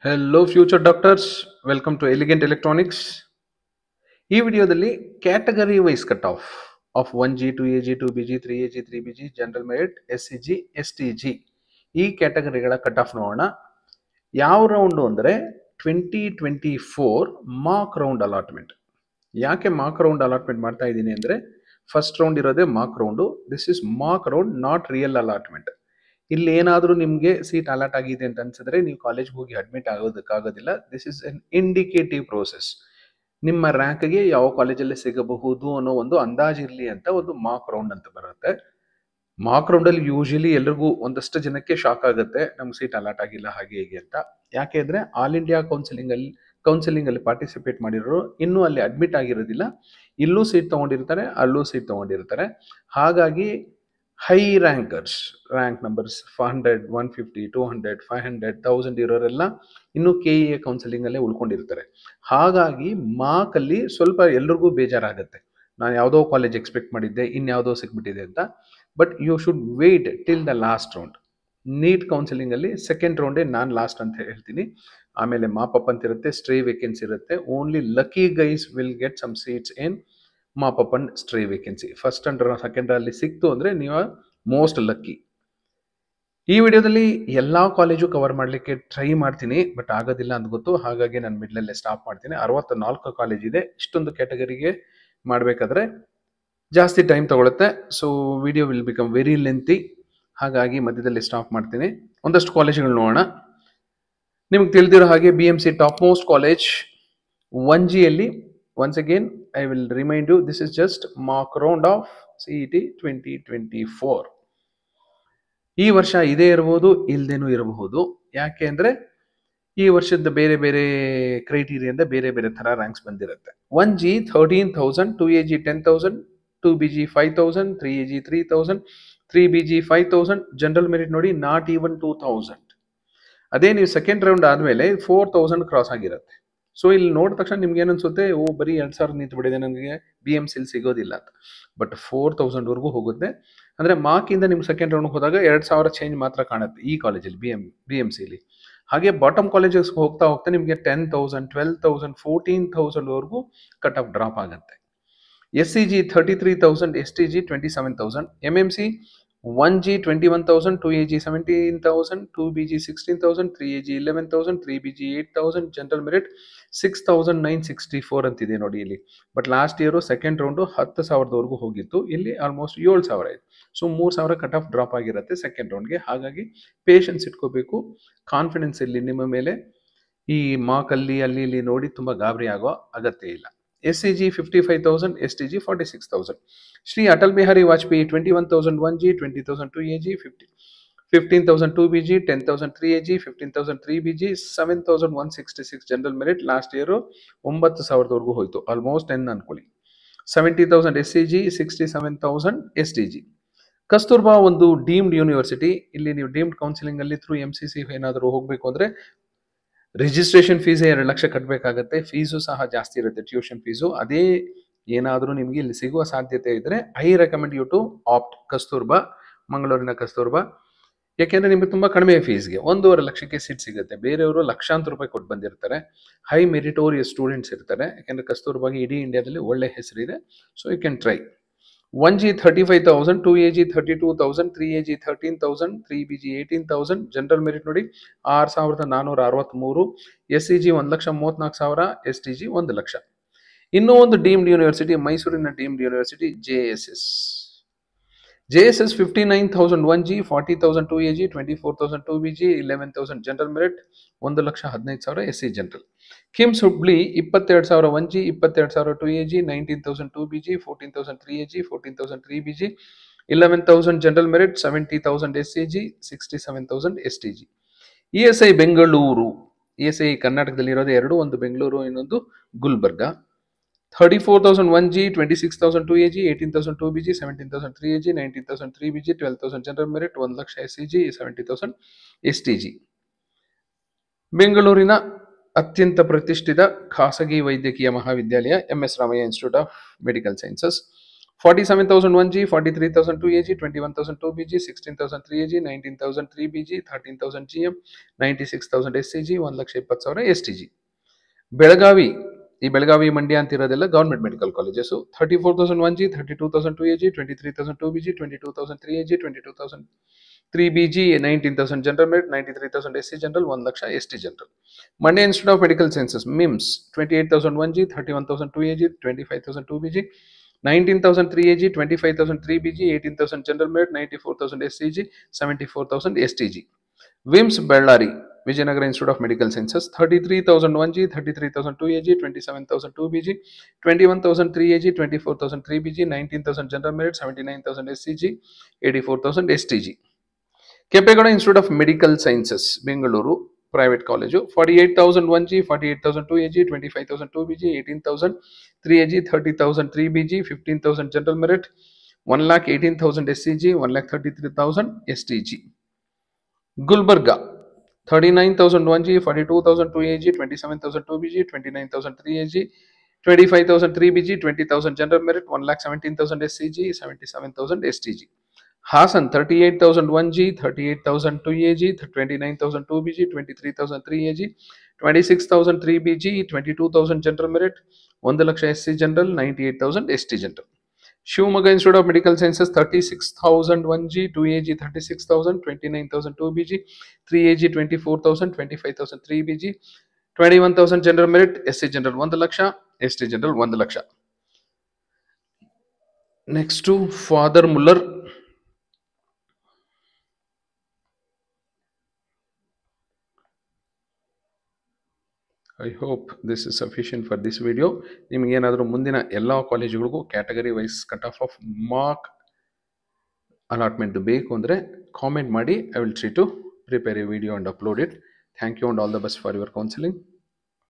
Hello, future doctors. Welcome to Elegant Electronics. ಈ ವಿಡಿಯೋದಲ್ಲಿ category wise cut of 1G, 2AG, 2BG, 3AG, 3BG, general merit, SCG, STG ಈ ಕ್ಯಾಟಗರಿಗಳ cut off ನೋಡೋಣ. ಯಾವ round ಅಂದರೆ 2024 mark round allotment. ಯಾಕೆ mark round allotment ಮಾಡ್ತಾ ಇದ್ದೀನಿ ಅಂದರೆ ಫಸ್ಟ್ ರೌಂಡ್ ಇರೋದೇ mark round. This is mark round, not real allotment. ಇಲ್ಲಿ ಏನಾದರೂ ನಿಮಗೆ ಸೀಟ್ ಅಲಾಟ್ ಆಗಿದೆ ಅಂತ ಅನ್ಸಿದ್ರೆ ನೀವು ಕಾಲೇಜ್ಗೆ ಹೋಗಿ ಅಡ್ಮಿಟ್ ಆಗೋದಕ್ಕಾಗೋದಿಲ್ಲ. This is an indicative process. ನಿಮ್ಮ ರ್ಯಾಂಕ್ಗೆ ಯಾವ ಕಾಲೇಜಲ್ಲಿ ಸಿಗಬಹುದು ಅನ್ನೋ ಒಂದು ಅಂದಾಜಿರಲಿ ಅಂತ ಒಂದು ಮಾರ್ಕ್ ರೌಂಡ್ ಅಂತ ಬರುತ್ತೆ. ಮಾರ್ಕ್ ರೌಂಡಲ್ಲಿ ಯೂಶಲಿ ಎಲ್ರಿಗೂ ಒಂದಷ್ಟು ಜನಕ್ಕೆ ಶಾಕ್ ಆಗುತ್ತೆ, ನಮ್ಗೆ ಸೀಟ್ ಅಲಾಟ್ ಆಗಿಲ್ಲ ಹಾಗೆ ಹೀಗೆ ಅಂತ. ಯಾಕೆ ಅಂದರೆ ಆಲ್ ಇಂಡಿಯಾ ಕೌನ್ಸಿಲಿಂಗಲ್ಲಿ ಪಾರ್ಟಿಸಿಪೇಟ್ ಮಾಡಿರೋರು ಇನ್ನೂ ಅಲ್ಲಿ ಅಡ್ಮಿಟ್ ಆಗಿರೋದಿಲ್ಲ. ಇಲ್ಲೂ ಸೀಟ್ ತೊಗೊಂಡಿರ್ತಾರೆ, ಅಲ್ಲೂ ಸೀಟ್ ತೊಗೊಂಡಿರ್ತಾರೆ. ಹಾಗಾಗಿ ಹೈ ರ್ಯಾಂಕರ್ಸ್, ರ್ಯಾಂಕ್ ನಂಬರ್ಸ್ 400, 150, 200, 500, 1000 ಇರೋರೆಲ್ಲ ಇನ್ನು KEA ಕೌನ್ಸಿಲಿಂಗಲ್ಲೇ ಉಳ್ಕೊಂಡಿರ್ತಾರೆ. ಹಾಗಾಗಿ ಮಾರ್ಕಲ್ಲಿ ಸ್ವಲ್ಪ ಎಲ್ರಿಗೂ ಬೇಜಾರಾಗುತ್ತೆ. ನಾನು ಯಾವುದೋ ಕಾಲೇಜ್ ಎಕ್ಸ್ಪೆಕ್ಟ್ ಮಾಡಿದ್ದೆ, ಇನ್ಯಾವುದೋ ಸಿಕ್ಬಿಟ್ಟಿದೆ ಅಂತ. But you should wait till the last round. NEET ಕೌನ್ಸಿಲಿಂಗಲ್ಲಿ ಸೆಕೆಂಡ್ ರೌಂಡೇ ನಾನು ಲಾಸ್ಟ್ ಅಂತ ಹೇಳ್ತೀನಿ. ಆಮೇಲೆ ಮಾಪಪ್ ಅಂತ ಇರುತ್ತೆ, ಸ್ಟ್ರೇ ವೇಕೆನ್ಸಿ ಇರುತ್ತೆ. Only lucky guys will get some seats in mop up and stray vacancy. First and second ಅಲ್ಲಿ ಸಿಕ್ತು ಅಂದರೆ ನೀವು ಮೋಸ್ಟ್ ಲಕ್ಕಿ. ಈ ವಿಡಿಯೋದಲ್ಲಿ ಎಲ್ಲ ಕಾಲೇಜು ಕವರ್ ಮಾಡಲಿಕ್ಕೆ ಟ್ರೈ ಮಾಡ್ತೀನಿ, ಬಟ್ ಆಗೋದಿಲ್ಲ ಅಂತ ಗೊತ್ತು. ಹಾಗಾಗಿ ನಾನು ಮಿಡ್ಲಲ್ಲೇ ಸ್ಟಾಪ್ ಮಾಡ್ತೀನಿ. 64 ಕಾಲೇಜ್ ಇದೆ. ಇಷ್ಟೊಂದು ಕ್ಯಾಟಗರಿಗೆ ಮಾಡಬೇಕಾದ್ರೆ ಜಾಸ್ತಿ ಟೈಮ್ ತಗೊಳುತ್ತೆ. So video will become very lengthy. ಹಾಗಾಗಿ ಮಧ್ಯದಲ್ಲಿ ಸ್ಟಾಪ್ ಮಾಡ್ತೀನಿ. ಒಂದಷ್ಟು ಕಾಲೇಜುಗಳು ನೋಡೋಣ. ನಿಮ್ಗೆ ತಿಳಿದಿರೋ ಹಾಗೆ BMC ಟಾಪ್ ಮೋಸ್ಟ್ ಕಾಲೇಜ್. 1Gಯಲ್ಲಿ once again I will remind you, this is just mock round of CET 2024. ಈ ವರ್ಷ ಇದೇ ಇರಬಹುದು, ಇಲ್ಲದೇನೂ ಇರಬಹುದು. ಯಾಕೆ ಅಂದರೆ ಈ ವರ್ಷದ ಬೇರೆ ಬೇರೆ ಕ್ರೈಟೀರಿಯಿಂದ ಬೇರೆ ಬೇರೆ ಥರ ರ್ಯಾಂಕ್ಸ್ ಬಂದಿರುತ್ತೆ. 1G 13,000, 2AG 10,000, 2BG 5,000, 3AG 3,000, 3BG 5,000. General merit ನೋಡಿ ನಾಟ್ ಈವನ್ 2,000. ಅದೇ ನೀವು ಸೆಕೆಂಡ್ ರೌಂಡ್ ಆದಮೇಲೆ 4,000 ಕ್ರಾಸ್ ಆಗಿರುತ್ತೆ. ಸೊ ಇಲ್ಲಿ ನೋಡಿದ ತಕ್ಷಣ ನಿಮ್ಗೆ ಏನನ್ಸುತ್ತೆ, ಬರೀ 2,000 ನಿಂತು ಬಿಡಿದೆ, ನನಗೆ BMCಲಿ ಸಿಗೋದಿಲ್ಲ ಅಂತ. ಬಟ್ 4,000ವರೆಗೂ ಹೋಗುತ್ತೆ. ಅಂದರೆ ಮಾರ್ಕಿಂದ ನಿಮ್ಗೆ ಸೆಕೆಂಡ್ ರೌಂಡ್ಗೆ ಹೋದಾಗ 2,000 ಚೇಂಜ್ ಮಾತ್ರ ಕಾಣುತ್ತೆ ಈ ಕಾಲೇಜಲ್ಲಿ, BMCಲಿ. ಹಾಗೆ ಬಾಟಮ್ ಕಾಲೇಜಸ್ ಹೋಗ್ತಾ ಹೋಗ್ತಾ ನಿಮಗೆ 10,000, 12,000, 14,000ವರೆಗೂ ಕಟ್ ಆಫ್ ಡ್ರಾಪ್ ಆಗುತ್ತೆ. SCG 33,000, STG 27,000, MMC 1G 21,000, 2AG 17,000, 2BG 16,000, 3AG 11,000, 3BG 8,000, general merit 6,964 ಅಂತಿದೆ ನೋಡಿ ಇಲ್ಲಿ. But last year second round 10,000ವರೆಗೂ ಹೋಗಿತ್ತು. ಇಲ್ಲಿ ಆಲ್ಮೋಸ್ಟ್ 7,000 ಇದೆ. ಸೊ 3,000 ಕಟ್ ಆಫ್ ಡ್ರಾಪ್ ಆಗಿರುತ್ತೆ ಸೆಕೆಂಡ್ ರೌಂಡ್ಗೆ. ಹಾಗಾಗಿ ಪೇಷನ್ಸ್ ಇಟ್ಕೋಬೇಕು, ಕಾನ್ಫಿಡೆನ್ಸ್ ಇಲ್ಲಿ ನಿಮ್ಮ ಮೇಲೆ. ಈ ಮಾರ್ಕಲ್ಲಿ ಅಲ್ಲಿ ಇಲ್ಲಿ ನೋಡಿ ತುಂಬ ಗಾಬರಿ ಆಗೋ ಅಗತ್ಯ ಇಲ್ಲ. SCG 55,000, STG 46,000. Shri Atal Bihari Vajpayee 21,000 1G, 20,000 2AG, 15,000 2BG, 10,000 3AG, 15,000 3BG, 7,166 general merit. Last year 9,000ವರೆಗೂ ಹೋಯಿತು, ಆಲ್ಮೋಸ್ಟ್ 10 ಅನ್ಕೊಳ್ಳಿ. 70,000 SCG, 67,000 STG. ಕಸ್ತೂರ್ಬಾ ಒಂದು ಡೀಮ್ಡ್ ಯೂನಿವರ್ಸಿಟಿ. ಇಲ್ಲಿ ನೀವು ಡೀಮ್ಡ್ ಕೌನ್ಸಿಲಿಂಗಲ್ಲಿ ಥ್ರೂ MCC ಏನಾದರೂ ಹೋಗಬೇಕು ಅಂದರೆ ರಿಜಿಸ್ಟ್ರೇಷನ್ ಫೀಸೇ 2 ಲಕ್ಷ ಕಟ್ಟಬೇಕಾಗತ್ತೆ. ಫೀಸು ಸಹ ಜಾಸ್ತಿ ಇರುತ್ತೆ, ಟ್ಯೂಷನ್ ಫೀಸು. ಅದೇ ಏನಾದರೂ ನಿಮಗೆ ಇಲ್ಲಿ ಸಿಗುವ ಸಾಧ್ಯತೆ ಇದ್ದರೆ I recommend you to opt Kasturba, ಮಂಗಳೂರಿನ ಕಸ್ತೂರ್ಬಾ. ಯಾಕೆಂದರೆ ನಿಮಗೆ ತುಂಬ ಕಡಿಮೆ ಫೀಸ್ಗೆ 1.5 ಲಕ್ಷಕ್ಕೆ ಸೀಟ್ ಸಿಗುತ್ತೆ. ಬೇರೆಯವರು ಲಕ್ಷಾಂತರ ರೂಪಾಯಿ ಕೊಟ್ಟು ಬಂದಿರ್ತಾರೆ. ಹೈ ಮೆರಿಟೋರಿಯಸ್ ಸ್ಟೂಡೆಂಟ್ಸ್ ಇರ್ತಾರೆ. ಯಾಕೆಂದರೆ ಕಸ್ತೂರ್ಬಾಗೆ ಇಡೀ ಇಂಡಿಯಾದಲ್ಲಿ ಒಳ್ಳೆ ಹೆಸರಿದೆ. So you can try. 1G 35,000, 2AG 32,000, 3AG 13,000, 3BG 18,000. General merit ನೋಡಿ 6,463. SCG 1,34,000, STG 1 lakh. ಇನ್ನೂ ಒಂದು ಡೀಮ್ಡ್ ಯೂನಿವರ್ಸಿಟಿ, ಮೈಸೂರಿನ deemed university JSS 59,000 1G, 40,000 2AG, 24,000 2BG, 11,000 general merit, 1,15,000 SC general. KIMS Hubli 22,000 1G, 22,000 2AG, 19,000 2BG, 14,000 3AG, 14,000 3BG, 11,000 general merit, 70,000 SCG, 67,000 STG. ESI Bengaluru. ESI ಕರ್ನಾಟಕದಲ್ಲಿ ಇರೋದು ಎರಡು, ಒಂದು ಬೆಂಗಳೂರು, ಇನ್ನೊಂದು Gulbarga. 34,000 1G, 26,000 2AG, 18,000 2BG, 17,000 3AG, 19,000 3BG, 12,000 general merit, 1 lakh SCG, 70,000 STG. ಬೆಂಗಳೂರಿನ ಅತ್ಯಂತ ಪ್ರತಿಷ್ಠಿತ ಖಾಸಗಿ ವೈದ್ಯಕೀಯ ಮಹಾವಿದ್ಯಾಲಯ MS Ramaiah institute of medical sciences. 47,001G, 43,002AG, 21,002BG, 16,003AG, 19,003BG, 13,000 GM, 96,000 SCG, 1,20,000 STG. Belagavi, ಈ ಬೆಳಗಾವಿ ಮಂಡ್ಯ ಅಂತಿರೋದೆಲ್ಲ government medical colleges. 34,001G, 32,002AG, 23,002BG, 22,003AG, 22,003BG, 19,000 general merit, 93,000 SC general, 1,00,000 ST general. Mandya institute of medical sciences MIMS, 28,001G, 31,002AG, 25,002BG, 19,003AG, 25,003BG, 18,000 general merit, 94,000 SCG, 74,000 STG. WIMS Bellary, Vijayanagara Institute of Medical Sciences, 33,001G, 33,002AG, 27,002BG, 21,003AG, 24,003BG, 19,000 general merit, 79,000 SCG, 84,000 STG. Kempegowda Institute of Medical Sciences, Bengaluru, private college, 48,001G, 48,002AG, 25,002BG, 18,003AG, 30,003BG, 15,000 general merit, 1,18,000 SCG, 1,33,000 STG. Gulbarga, 39,001G, 42,002AG, 27,002BG, 29,003AG, 25,003BG, 20,000 general merit, 1,17,000 SCG, 77,000 STG. Hassan, 38,001G, 38,002AG, 29,002BG, 23,003AG, 26,003BG, 22,000 general merit, 1,00,000 SC general, 98,000 ST general. Shivamogga Institute of Medical Sciences, 36,001G, 2AG 36,000, 29,002BG, 3AG 24,000, 25,000 3BG, 21,000 general merit, SC general 1,00,000, ST general 1,00,000. Next to Father Muller. I hope this is sufficient for this video. ನಿಮಗೆ ಏನಾದರೂ ಮುಂದಿನ ಎಲ್ಲ ಕಾಲೇಜುಗಳಿಗೂ category wise cut off mark allotment ಬೇಕು ಅಂದರೆ comment ಮಾಡಿ. I will try to prepare a video and upload it. Thank you and all the best for your counseling.